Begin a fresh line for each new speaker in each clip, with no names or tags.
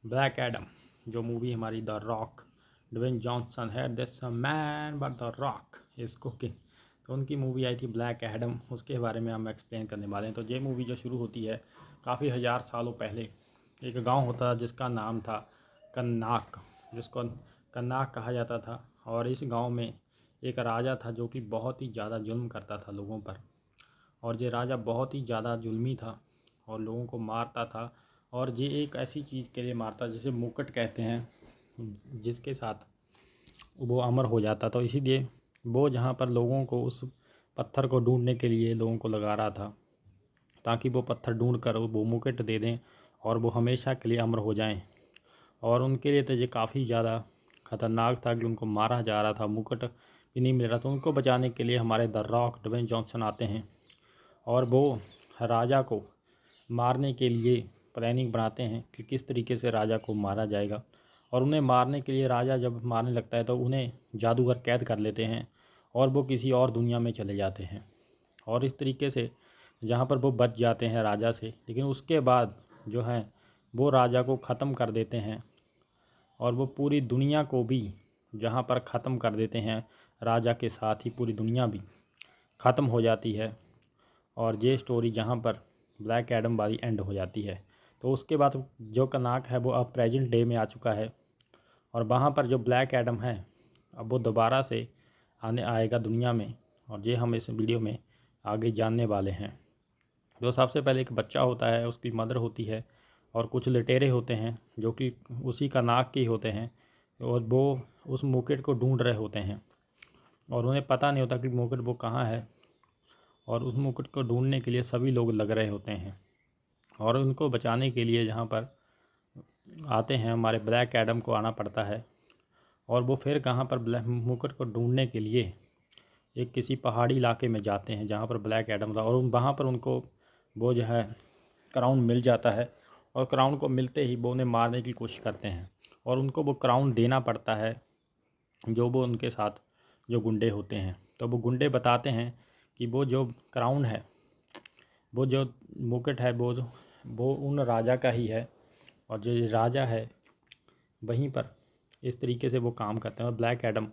Black Adam जो movie हमारी the Rock Dwayne Johnson है, this man but the rock is cooking, तो उनकी मूवी आई थी ब्लैक एडम, उसके बारे में हम एक्सप्लेन करने वाले हैं। तो ये मूवी जो शुरू होती है काफ़ी हज़ार सालों पहले, एक गांव होता था जिसका नाम था कन्नाक, जिसको कन्नाक कहा जाता था। और इस गांव में एक राजा था जो कि बहुत ही ज़्यादा जुल्म करता था लोगों पर, और ये राजा बहुत ही ज़्यादा जुल्मी था और लोगों को मारता था। और ये एक ऐसी चीज़ के लिए मारता जिसे मुकुट कहते हैं, जिसके साथ वो अमर हो जाता। तो इसीलिए वो जहाँ पर लोगों को उस पत्थर को ढूंढने के लिए लोगों को लगा रहा था, ताकि वो पत्थर ढूंढ कर वो मुकुट दे दें और वो हमेशा के लिए अमर हो जाएं। और उनके लिए तो ये काफ़ी ज़्यादा ख़तरनाक था कि उनको मारा जा रहा था, मुकुट भी नहीं मिल रहा। तो उनको बचाने के लिए हमारे द रॉक ड्वेन जॉनसन आते हैं और वो राजा को मारने के लिए प्लानिंग बनाते हैं कि किस तरीके से राजा को मारा जाएगा। और उन्हें मारने के लिए राजा जब मारने लगता है तो उन्हें जादूगर कैद कर लेते हैं और वो किसी और दुनिया में चले जाते हैं। और इस तरीके से जहाँ पर वो बच जाते हैं राजा से, लेकिन उसके बाद जो है वो राजा को ख़त्म कर देते हैं और वो पूरी दुनिया को भी जहाँ पर ख़त्म कर देते हैं, राजा के साथ ही पूरी दुनिया भी ख़त्म हो जाती है। और ये स्टोरी जहाँ पर ब्लैक एडम वाली एंड हो जाती है। तो उसके बाद जो कनाक है वो अब प्रेजेंट डे में आ चुका है और वहाँ पर जो ब्लैक एडम है अब वो दोबारा से आने आएगा दुनिया में, और ये हम इस वीडियो में आगे जानने वाले हैं। जो सबसे पहले एक बच्चा होता है, उसकी मदर होती है और कुछ लुटेरे होते हैं जो कि उसी कनाक के ही होते हैं, और वो उस मुकुट को ढूंढ रहे होते हैं और उन्हें पता नहीं होता कि मुकुट वो कहाँ है। और उस मुकुट को ढूंढने के लिए सभी लोग लग रहे होते हैं और उनको बचाने के लिए जहाँ पर आते हैं हमारे ब्लैक एडम को आना पड़ता है। और वो फिर कहाँ पर ब्लैक मुकुट को ढूंढने के लिए एक किसी पहाड़ी इलाके में जाते हैं जहाँ पर ब्लैक एडम था, और वहाँ पर उनको वो जो है क्राउन मिल जाता है। और क्राउन को मिलते ही वो उन्हें मारने की कोशिश करते हैं और उनको वो क्राउन देना पड़ता है जो वो उनके साथ जो गुंडे होते हैं। तो वो गुंडे बताते हैं कि वो जो क्राउन है, वो जो मुकुट है, वो उन राजा का ही है, और जो ये राजा है वहीं पर इस तरीके से वो काम करते हैं और ब्लैक एडम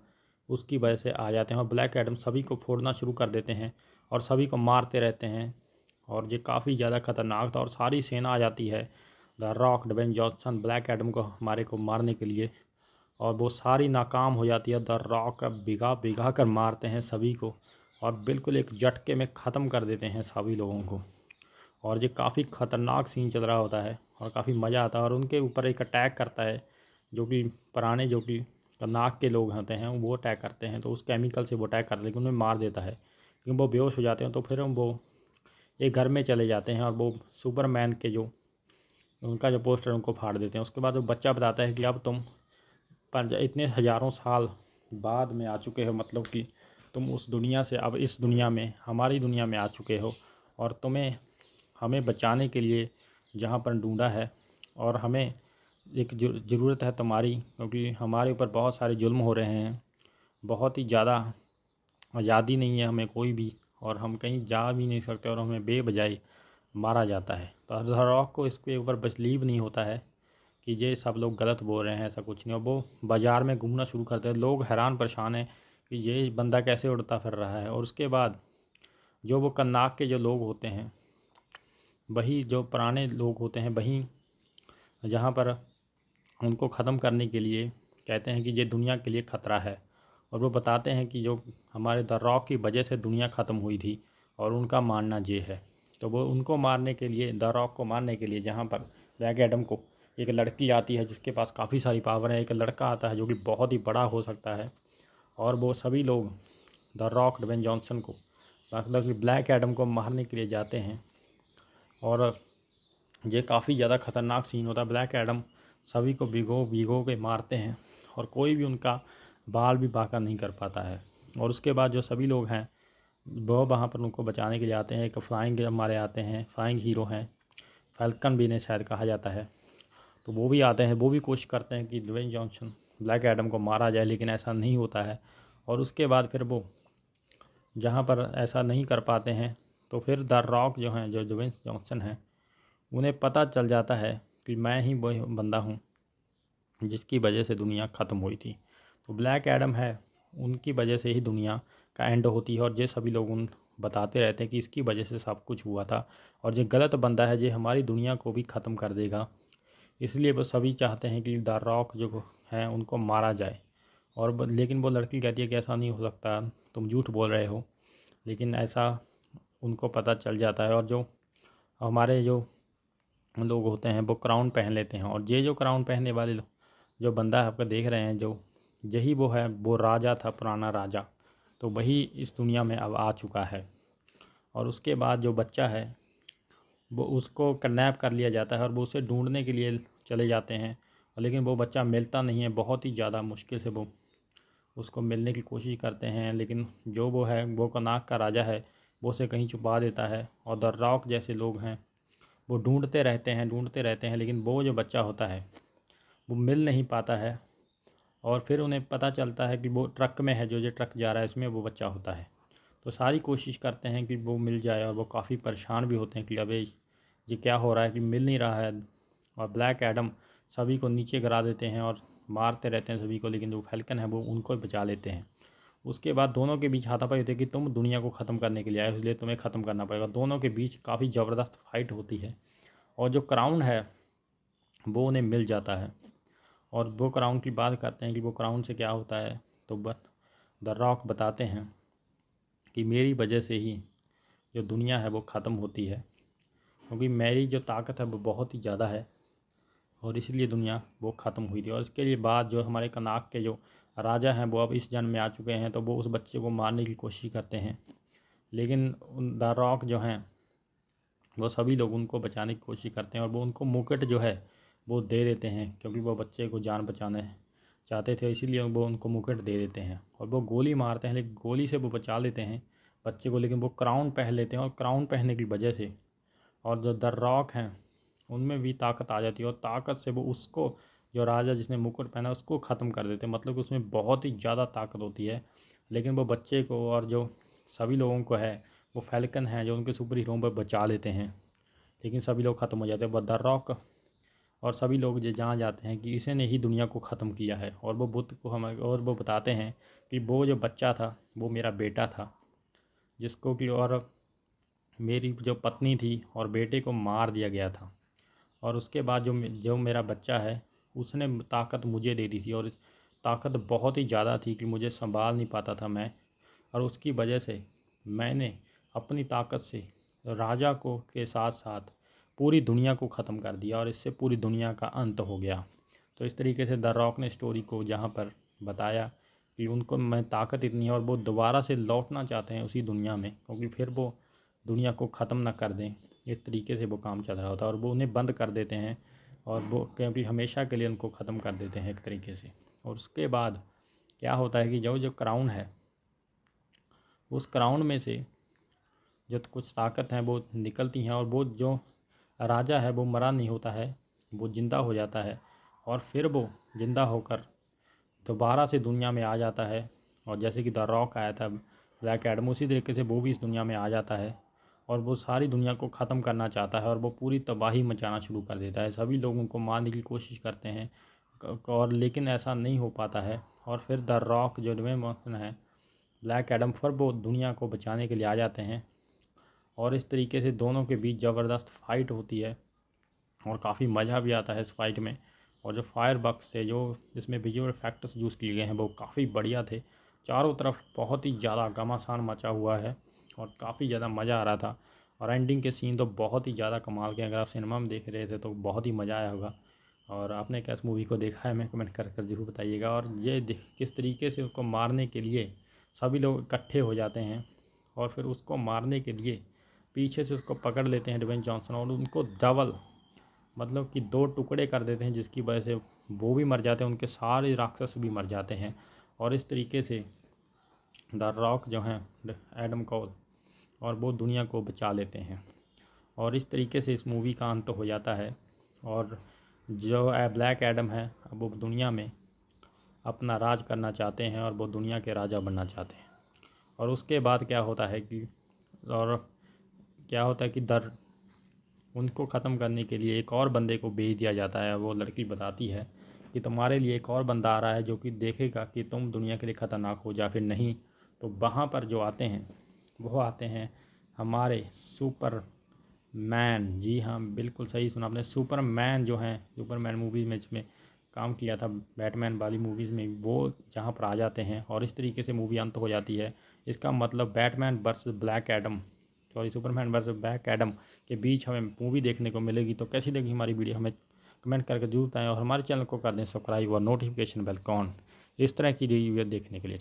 उसकी वजह से आ जाते हैं। और ब्लैक एडम सभी को फोड़ना शुरू कर देते हैं और सभी को मारते रहते हैं। और ये काफ़ी ज़्यादा खतरनाक था और सारी सेना आ जाती है the Rock Dwayne Johnson Black Adam को हमारे को मारने के लिए, और वो सारी नाकाम हो जाती है। द रॉक भिगा भिगा कर मारते हैं सभी को और बिल्कुल एक झटके में ख़त्म कर देते हैं सभी लोगों को। और ये काफ़ी ख़तरनाक सीन चल रहा होता है और काफ़ी मज़ा आता है। और उनके ऊपर एक अटैक करता है जो कि पुराने जो कि नाक के लोग होते हैं वो अटैक करते हैं, तो उस केमिकल से वो अटैक करते हैं लेकिन उन्हें मार देता है, लेकिन वो बेहोश हो जाते हैं। तो फिर वो एक घर में चले जाते हैं और वो सुपरमैन के जो उनका जो पोस्टर उनको फाड़ देते हैं। उसके बाद वो बच्चा बताता है कि अब तुम इतने हज़ारों साल बाद में आ चुके हो, मतलब कि तुम उस दुनिया से अब इस दुनिया में हमारी दुनिया में आ चुके हो, और तुम्हें हमें बचाने के लिए जहाँ पर ढूंढा है, और हमें एक ज़रूरत है तुम्हारी, क्योंकि हमारे ऊपर बहुत सारे जुल्म हो रहे हैं, बहुत ही ज़्यादा आज़ादी नहीं है हमें कोई भी, और हम कहीं जा भी नहीं सकते और हमें बेवजह मारा जाता है। तो द रॉक को इसके ऊपर बिलीव नहीं होता है कि ये सब लोग गलत बोल रहे हैं, ऐसा कुछ नहीं। और वो बाज़ार में घूमना शुरू करते हैं, लोग हैरान परेशान हैं कि ये बंदा कैसे उड़ता फिर रहा है। और उसके बाद जो वो कन्नाक के जो लोग होते हैं, वही जो पुराने लोग होते हैं, वहीं जहाँ पर उनको ख़त्म करने के लिए कहते हैं कि ये दुनिया के लिए ख़तरा है। और वो बताते हैं कि जो हमारे द रॉक की वजह से दुनिया ख़त्म हुई थी, और उनका मानना ये है। तो वो उनको मारने के लिए, द रॉक को मारने के लिए, जहाँ पर ब्लैक एडम को एक लड़की आती है जिसके पास काफ़ी सारी पावर है, एक लड़का आता है जो कि बहुत ही बड़ा हो सकता है, और वो सभी लोग द रॉक ड्वेन जॉनसन को, मतलब कि ब्लैक एडम को मारने के लिए जाते हैं। और ये काफ़ी ज़्यादा ख़तरनाक सीन होता है। ब्लैक एडम सभी को भिगो भिगो के मारते हैं और कोई भी उनका बाल भी बांका नहीं कर पाता है। और उसके बाद जो सभी लोग हैं वो वहाँ पर उनको बचाने के लिए आते हैं। एक फ्लाइंग हमारे आते हैं, फ्लाइंग हीरो हैं, फैल्कन भी इन्हें शायद कहा जाता है। तो वो भी आते हैं, वो भी कोशिश करते हैं कि ड्वेन जॉनसन ब्लैक एडम को मारा जाए, लेकिन ऐसा नहीं होता है। और उसके बाद फिर वो जहाँ पर ऐसा नहीं कर पाते हैं, तो फिर द रॉक जो हैं, जो ड्वेन जॉनसन हैं, उन्हें पता चल जाता है कि मैं ही वही बंदा हूँ जिसकी वजह से दुनिया ख़त्म हुई थी। तो ब्लैक एडम है, उनकी वजह से ही दुनिया का एंड होती है, और ये सभी लोग उन बताते रहते हैं कि इसकी वजह से सब कुछ हुआ था, और ये गलत बंदा है, ये हमारी दुनिया को भी ख़त्म कर देगा। इसलिए वो सभी चाहते हैं कि द रॉक जो हैं उनको मारा जाए। और लेकिन वो लड़की कहती है कि ऐसा नहीं हो सकता, तुम झूठ बोल रहे हो। लेकिन ऐसा उनको पता चल जाता है, और जो हमारे जो लोग होते हैं वो क्राउन पहन लेते हैं, और ये जो क्राउन पहनने वाले जो बंदा है आपका देख रहे हैं, जो यही वो है, वो राजा था, पुराना राजा। तो वही इस दुनिया में अब आ चुका है। और उसके बाद जो बच्चा है वो उसको किडनैप कर लिया जाता है, और वो उसे ढूंढने के लिए चले जाते हैं। और लेकिन वो बच्चा मिलता नहीं है, बहुत ही ज़्यादा मुश्किल से वो उसको मिलने की कोशिश करते हैं। लेकिन जो वो है, वो कनाक का राजा है, वो उसे कहीं छुपा देता है। और द रॉक जैसे लोग हैं वो ढूंढते रहते हैं, लेकिन वो जो बच्चा होता है वो मिल नहीं पाता है। और फिर उन्हें पता चलता है कि वो ट्रक में है, जो ट्रक जा रहा है इसमें वो बच्चा होता है। तो सारी कोशिश करते हैं कि वो मिल जाए, और वो काफ़ी परेशान भी होते हैं कि अबे ये क्या हो रहा है कि मिल नहीं रहा है। और ब्लैक एडम सभी को नीचे गिरा देते हैं और मारते रहते हैं सभी को, लेकिन जो फैल्कन है वो उनको बचा लेते हैं। उसके बाद दोनों के बीच हाथापाई होती है कि तुम दुनिया को ख़त्म करने के लिए आए हो, इसलिए तुम्हें ख़त्म करना पड़ेगा। दोनों के बीच काफ़ी ज़बरदस्त फाइट होती है, और जो क्राउन है वो उन्हें मिल जाता है। और वो क्राउन की बात करते हैं कि वो क्राउन से क्या होता है, तो द रॉक बताते हैं कि मेरी वजह से ही जो दुनिया है वो ख़त्म होती है, क्योंकि मेरी जो ताकत है वो बहुत ही ज़्यादा है, और इसलिए दुनिया वो ख़त्म हुई थी। और इसके लिए बाद जो हमारे कनाक के जो राजा हैं वो अब इस जन्म में आ चुके हैं, तो वो उस बच्चे को मारने की कोशिश करते हैं। लेकिन द रॉक जो हैं वो सभी लोग उनको बचाने की कोशिश करते हैं, और वो उनको मुकुट जो है वो दे देते हैं, क्योंकि वो बच्चे को जान बचाने चाहते थे, इसीलिए वो उनको मुकुट दे देते हैं। और वो गोली मारते हैं, लेकिन गोली से वो बचा लेते हैं बच्चे को, लेकिन वो क्राउन पहन लेते हैं, और क्राउन पहनने की वजह से और जो द रॉक हैं उनमें भी ताकत आ जाती है, और ताकत से वो उसको जो राजा जिसने मुकुट पहना उसको ख़त्म कर देते हैं। मतलब कि उसमें बहुत ही ज़्यादा ताकत होती है, लेकिन वो बच्चे को और जो सभी लोगों को है वो फैल्कन है जो उनके सुपर हीरो पर बचा लेते हैं। लेकिन सभी लोग ख़त्म हो जाते हैं, द रॉक और सभी लोग जो जान जाते हैं कि इसी ने ही दुनिया को ख़त्म किया है। और वो बुद्ध को हमें और वो बताते हैं कि वो जो बच्चा था वो मेरा बेटा था, जिसको कि और मेरी जो पत्नी थी और बेटे को मार दिया गया था। और उसके बाद जो मेरा बच्चा है उसने ताकत मुझे दे दी थी, और ताकत बहुत ही ज़्यादा थी कि मुझे संभाल नहीं पाता था मैं। और उसकी वजह से मैंने अपनी ताकत से राजा को के साथ साथ पूरी दुनिया को ख़त्म कर दिया, और इससे पूरी दुनिया का अंत हो गया। तो इस तरीके से द रॉक ने स्टोरी को जहाँ पर बताया कि उनको मैं ताकत इतनी है, और वो दोबारा से लौटना चाहते हैं उसी दुनिया में, क्योंकि फिर वो दुनिया को ख़त्म ना कर दें। इस तरीके से वो काम चल रहा होता है, और वो उन्हें बंद कर देते हैं, और वो क्योंकि हमेशा के लिए उनको ख़त्म कर देते हैं एक तरीके से। और उसके बाद क्या होता है कि जो जो क्राउन है उस क्राउन में से जो कुछ ताकत हैं वो निकलती हैं, और वो जो राजा है वो मरा नहीं होता है, वो ज़िंदा हो जाता है। और फिर वो ज़िंदा होकर दोबारा से दुनिया में आ जाता है, और जैसे कि द रॉक आया था ब्लैक एडम, उसी तरीके से वो भी इस दुनिया में आ जाता है, और वो सारी दुनिया को ख़त्म करना चाहता है, और वो पूरी तबाही मचाना शुरू कर देता है। सभी लोगों को मारने की कोशिश करते हैं, और लेकिन ऐसा नहीं हो पाता है। और फिर द रॉक जो ड्वेन जॉनसन है, ब्लैक एडम, फिर वो दुनिया को बचाने के लिए आ जाते हैं, और इस तरीके से दोनों के बीच ज़बरदस्त फाइट होती है, और काफ़ी मज़ा भी आता है इस फाइट में। और जो फायर बक्स थे जो जिसमें विजुअल इफेक्ट्स यूज़ किए गए हैं वो काफ़ी बढ़िया थे। चारों तरफ बहुत ही ज़्यादा घमासान मचा हुआ है, और काफ़ी ज़्यादा मज़ा आ रहा था। और एंडिंग के सीन तो बहुत ही ज़्यादा कमाल के, अगर आप सिनेमा में देख रहे थे तो बहुत ही मज़ा आया होगा। और आपने क्या इस मूवी को देखा है, मैं कमेंट कर कर ज़रूर बताइएगा। और ये किस तरीके से उसको मारने के लिए सभी लोग इकट्ठे हो जाते हैं, और फिर उसको मारने के लिए पीछे से उसको पकड़ लेते हैं ड्वेन जॉनसन, और उनको डबल मतलब कि दो टुकड़े कर देते हैं, जिसकी वजह से वो भी मर जाते हैं, उनके सारे राक्षस भी मर जाते हैं। और इस तरीके से द रॉक जो हैं एडम कोल और वो दुनिया को बचा लेते हैं, और इस तरीके से इस मूवी का अंत हो जाता है। और जो ब्लैक एडम है अब वो दुनिया में अपना राज करना चाहते हैं, और वो दुनिया के राजा बनना चाहते हैं। और उसके बाद क्या होता है कि और क्या होता है कि दर उनको ख़त्म करने के लिए एक और बंदे को भेज दिया जाता है। वो लड़की बताती है कि तुम्हारे लिए एक और बंदा आ रहा है जो कि देखेगा कि तुम दुनिया के लिए ख़तरनाक हो या फिर नहीं। तो वहाँ पर जो आते हैं वो आते हैं हमारे सुपर मैन। जी हाँ, बिल्कुल सही सुना आपने। सुपरमैन जो हैं, सुपरमैन मूवी में जिसमें काम किया था बैटमैन वाली मूवीज़ में, वो जहाँ पर आ जाते हैं और इस तरीके से मूवी अंत हो जाती है। इसका मतलब Batman versus black Adam, sorry Superman versus black Adam के बीच हमें मूवी देखने को मिलेगी। तो कैसी लगी हमारी वीडियो हमें कमेंट करके जरूर बताएं और हमारे चैनल को कर दें सब्सक्राइब और नोटिफिकेशन बेल ऑन इस तरह की रिव्यू देखने के लिए।